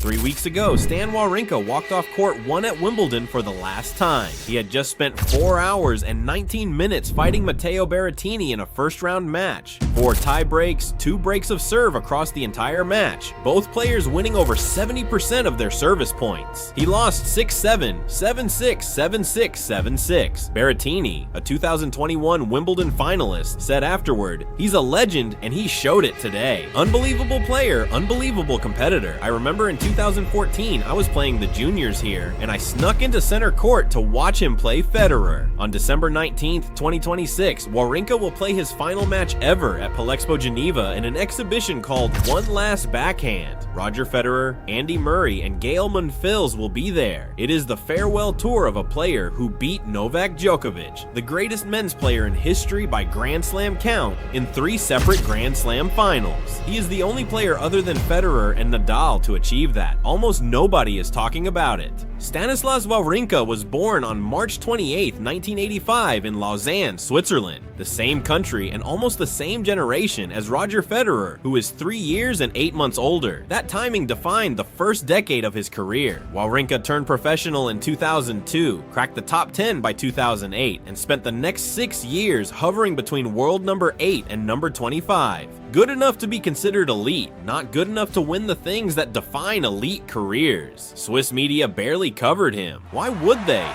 3 weeks ago, Stan Wawrinka walked off court 1 at Wimbledon for the last time. He had just spent 4 hours and 19 minutes fighting Matteo Berrettini in a first-round match. 4 tie-breaks, 2 breaks of serve across the entire match, both players winning over 70% of their service points. He lost 6-7, 7-6, 7-6, 7-6. Berrettini, a 2021 Wimbledon finalist, said afterward, "He's a legend and he showed it today. Unbelievable player, unbelievable competitor. I remember in 2014, I was playing the juniors here, and I snuck into center court to watch him play Federer." On December 19th, 2026, Wawrinka will play his final match ever at Palexpo Geneva in an exhibition called One Last Backhand. Roger Federer, Andy Murray, and Gael Monfils will be there. It is the farewell tour of a player who beat Novak Djokovic, the greatest men's player in history by Grand Slam count, in 3 separate Grand Slam finals. He is the only player other than Federer and Nadal to achieve that. Almost nobody is talking about it. Stanislas Wawrinka was born on March 28, 1985 in Lausanne, Switzerland, the same country and almost the same generation as Roger Federer, who is 3 years and 8 months older. That timing defined the first decade of his career. Wawrinka turned professional in 2002, cracked the top 10 by 2008, and spent the next 6 years hovering between world number 8 and number 25. Good enough to be considered elite, not good enough to win the things that define elite careers. Swiss media barely covered him. Why would they?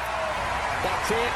That's it.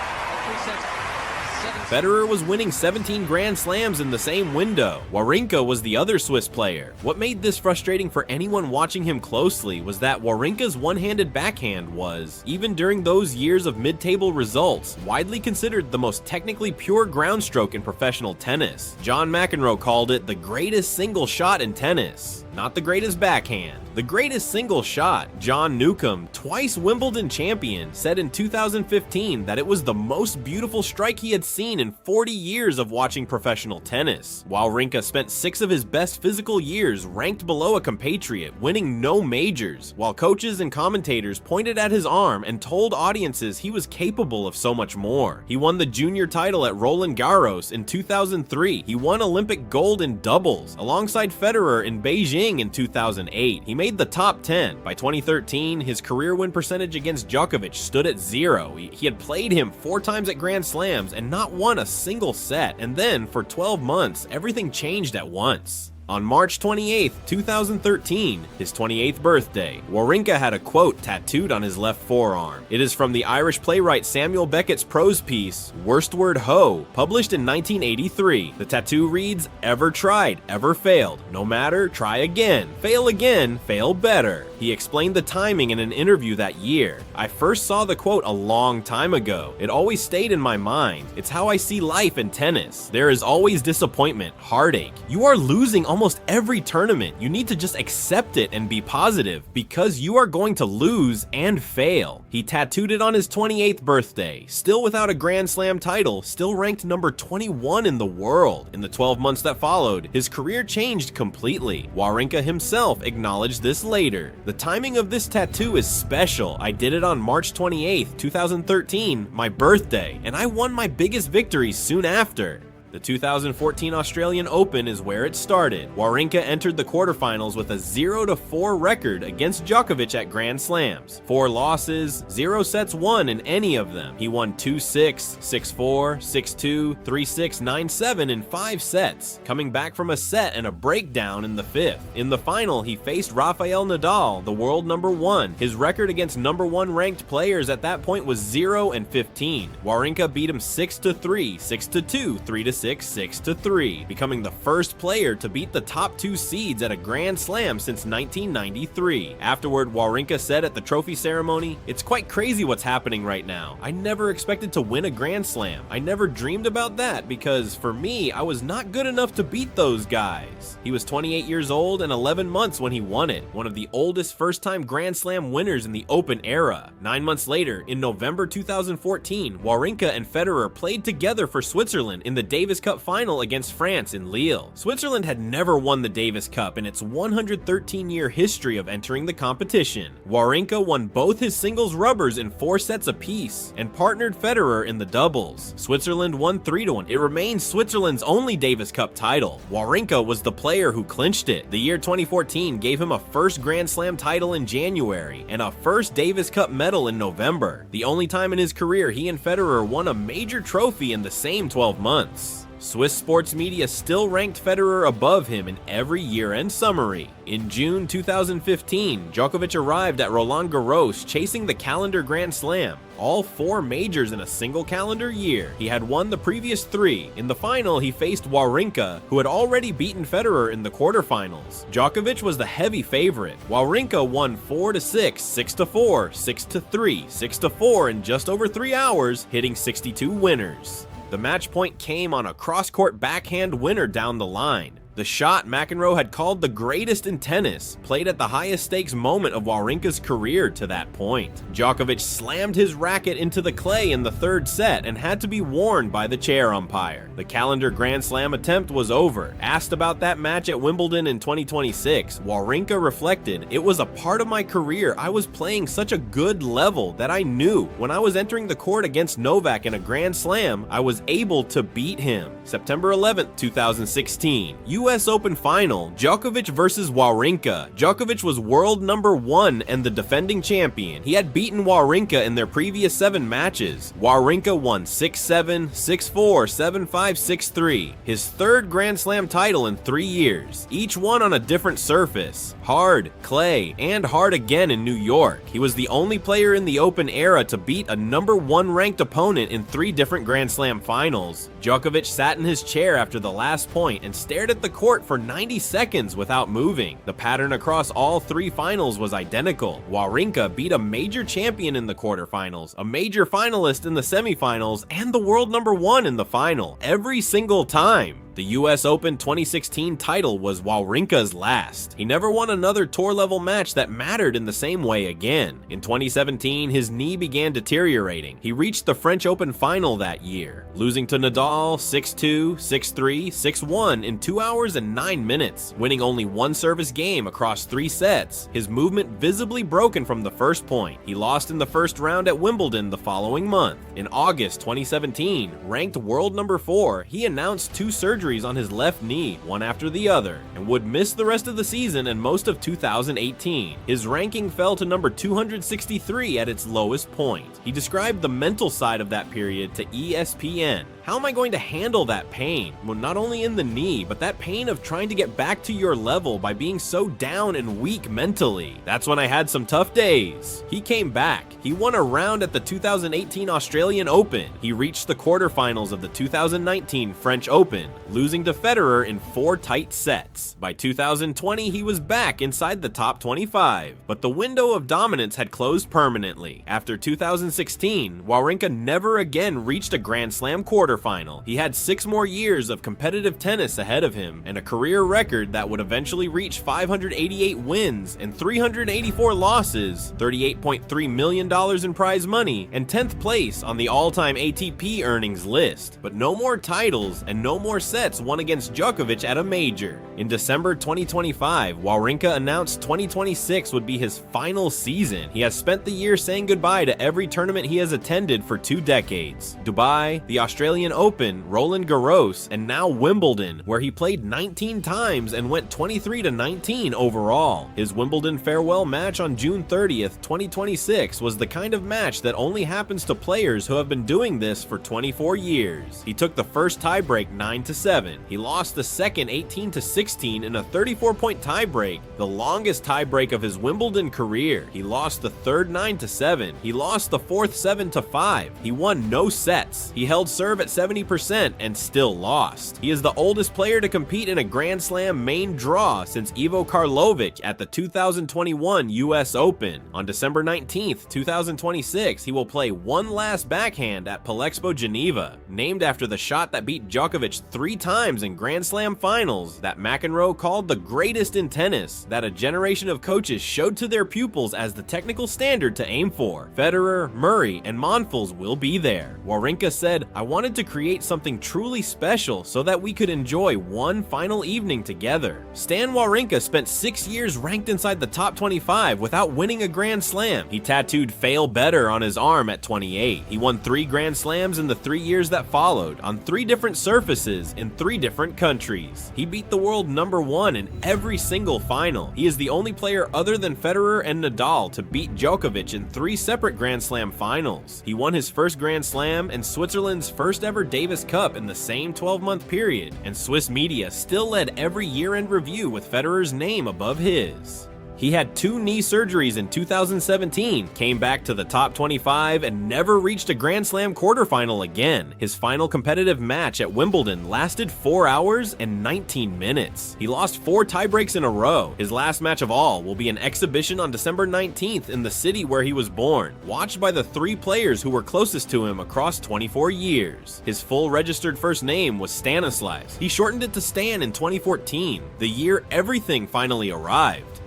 Federer was winning 17 Grand Slams in the same window. Wawrinka was the other Swiss player. What made this frustrating for anyone watching him closely was that Wawrinka's one-handed backhand was, even during those years of mid-table results, widely considered the most technically pure ground stroke in professional tennis. John McEnroe called it the greatest single shot in tennis. Not the greatest backhand, the greatest single shot. John Newcombe, twice Wimbledon champion, said in 2015 that it was the most beautiful strike he had seen in 40 years of watching professional tennis. Wawrinka spent 6 of his best physical years ranked below a compatriot, winning no majors, while coaches and commentators pointed at his arm and told audiences he was capable of so much more. He won the junior title at Roland Garros in 2003. He won Olympic gold in doubles, alongside Federer in Beijing in 2008. He made the top 10. By 2013, his career win percentage against Djokovic stood at 0. He had played him 4 times at Grand Slams and not won a single set, and then for 12 months, everything changed at once. On March 28, 2013, his 28th birthday, Wawrinka had a quote tattooed on his left forearm. It is from the Irish playwright Samuel Beckett's prose piece, Worst Word Ho, published in 1983. The tattoo reads, "Ever tried, ever failed. No matter, try again, fail better." He explained the timing in an interview that year. "I first saw the quote a long time ago. It always stayed in my mind. It's how I see life in tennis. There is always disappointment, heartache. You are losing almost every tournament. You need to just accept it and be positive, because you are going to lose and fail." He tattooed it on his 28th birthday, still without a Grand Slam title, still ranked number 21 in the world. In the 12 months that followed, his career changed completely. Wawrinka himself acknowledged this later. "The timing of this tattoo is special. I did it on March 28th, 2013, my birthday, and I won my biggest victory soon after." The 2014 Australian Open is where it started. Wawrinka entered the quarterfinals with a 0-4 record against Djokovic at Grand Slams. 4 losses, 0 sets won in any of them. He won 2-6, 6-4, 6-2, 3-6, 9-7 in 5 sets, coming back from a set and a breakdown in the 5th. In the final, he faced Rafael Nadal, the world number 1. His record against number 1 ranked players at that point was 0-15. Wawrinka beat him 6-3, 6-2, 3-6, 6-3, becoming the first player to beat the top 2 seeds at a Grand Slam since 1993. Afterward, Wawrinka said at the trophy ceremony, "It's quite crazy what's happening right now. I never expected to win a Grand Slam. I never dreamed about that because, for me, I was not good enough to beat those guys." He was 28 years old and 11 months when he won it, one of the oldest first-time Grand Slam winners in the Open era. 9 months later, in November 2014, Wawrinka and Federer played together for Switzerland in the Davis Davis Cup final against France in Lille. Switzerland had never won the Davis Cup in its 113-year history of entering the competition. Wawrinka won both his singles rubbers in 4 sets apiece and partnered Federer in the doubles. Switzerland won 3-1. It remains Switzerland's only Davis Cup title. Wawrinka was the player who clinched it. The year 2014 gave him a first Grand Slam title in January and a first Davis Cup medal in November, the only time in his career he and Federer won a major trophy in the same 12 months. Swiss sports media still ranked Federer above him in every year-end summary. In June 2015, Djokovic arrived at Roland Garros chasing the calendar Grand Slam, all 4 majors in a single calendar year. He had won the previous 3. In the final, he faced Wawrinka, who had already beaten Federer in the quarterfinals. Djokovic was the heavy favorite. Wawrinka won 4-6, 6-4, 6-3, 6-4 in just over 3 hours, hitting 62 winners. The match point came on a cross-court backhand winner down the line. The shot McEnroe had called the greatest in tennis, played at the highest stakes moment of Wawrinka's career to that point. Djokovic slammed his racket into the clay in the 3rd set and had to be warned by the chair umpire. The calendar Grand Slam attempt was over. Asked about that match at Wimbledon in 2026, Wawrinka reflected, "It was a part of my career. I was playing such a good level that I knew when I was entering the court against Novak in a Grand Slam, I was able to beat him." September 11th, 2016. US Open Final, Djokovic versus Wawrinka. Djokovic was world number 1 and the defending champion. He had beaten Wawrinka in their previous 7 matches. Wawrinka won 6-7, 6-4, 7-5, 6-3. His 3rd Grand Slam title in 3 years, each one on a different surface. Hard, clay, and hard again in New York. He was the only player in the Open era to beat a number 1 ranked opponent in 3 different Grand Slam finals. Djokovic sat in his chair after the last point and stared at the court for 90 seconds without moving. The pattern across all 3 finals was identical. Wawrinka beat a major champion in the quarterfinals, a major finalist in the semifinals, and the world number 1 in the final, every single time. The US Open 2016 title was Wawrinka's last. He never won another tour-level match that mattered in the same way again. In 2017, his knee began deteriorating. He reached the French Open final that year, losing to Nadal 6-2, 6-3, 6-1 in 2 hours and 9 minutes, winning only 1 service game across 3 sets. His movement visibly broken from the first point. He lost in the first round at Wimbledon the following month. In August 2017, ranked world number 4, he announced 2 surgeries on his left knee, one after the other, and would miss the rest of the season and most of 2018. His ranking fell to number 263 at its lowest point. He described the mental side of that period to ESPN. How am I going to handle that pain? Well, not only in the knee, but that pain of trying to get back to your level by being so down and weak mentally. That's when I had some tough days. He came back. He won a round at the 2018 Australian Open. He reached the quarterfinals of the 2019 French Open, losing to Federer in 4 tight sets. By 2020, he was back inside the top 25, but the window of dominance had closed permanently. After 2016, Wawrinka never again reached a Grand Slam quarterfinal. He had 6 more years of competitive tennis ahead of him and a career record that would eventually reach 588 wins and 384 losses, $38.3 million in prize money, and 10th place on the all-time ATP earnings list. But no more titles and no more sets won against Djokovic at a major. In December 2025, Wawrinka announced 2026 would be his final season. He has spent the year saying goodbye to every tournament he has attended for 2 decades. Dubai, the Australian Open, Roland Garros, and now Wimbledon, where he played 19 times and went 23-19 overall. His Wimbledon farewell match on June 30th, 2026 was the kind of match that only happens to players who have been doing this for 24 years. He took the first tiebreak 9-7. He lost the second 18-16 in a 34-point tiebreak, the longest tiebreak of his Wimbledon career. He lost the third 9-7. He lost the fourth 7-5. He won no sets. He held serve at 70% and still lost. He is the oldest player to compete in a Grand Slam main draw since Ivo Karlovic at the 2021 US Open. On December 19th, 2026, he will play one last backhand at Palexpo Geneva, named after the shot that beat Djokovic 3 times in Grand Slam finals, that McEnroe called the greatest in tennis, that a generation of coaches showed to their pupils as the technical standard to aim for. Federer, Murray, and Monfils will be there. Wawrinka said, "I wanted to to create something truly special so that we could enjoy one final evening together. Stan Wawrinka spent 6 years ranked inside the top 25 without winning a Grand Slam. He tattooed "Fail Better" on his arm at 28. He won 3 Grand Slams in the 3 years that followed, on 3 different surfaces in 3 different countries. He beat the world #1 in every single final. He is the only player other than Federer and Nadal to beat Djokovic in 3 separate Grand Slam finals. He won his first Grand Slam and Switzerland's first ever Davis Cup in the same 12-month period, and Swiss media still led every year-end review with Federer's name above his. He had 2 knee surgeries in 2017, came back to the top 25, and never reached a Grand Slam quarterfinal again. His final competitive match at Wimbledon lasted 4 hours and 19 minutes. He lost 4 tiebreaks in a row. His last match of all will be an exhibition on December 19th in the city where he was born, watched by the 3 players who were closest to him across 24 years. His full registered first name was Stanislas. He shortened it to Stan in 2014, the year everything finally arrived.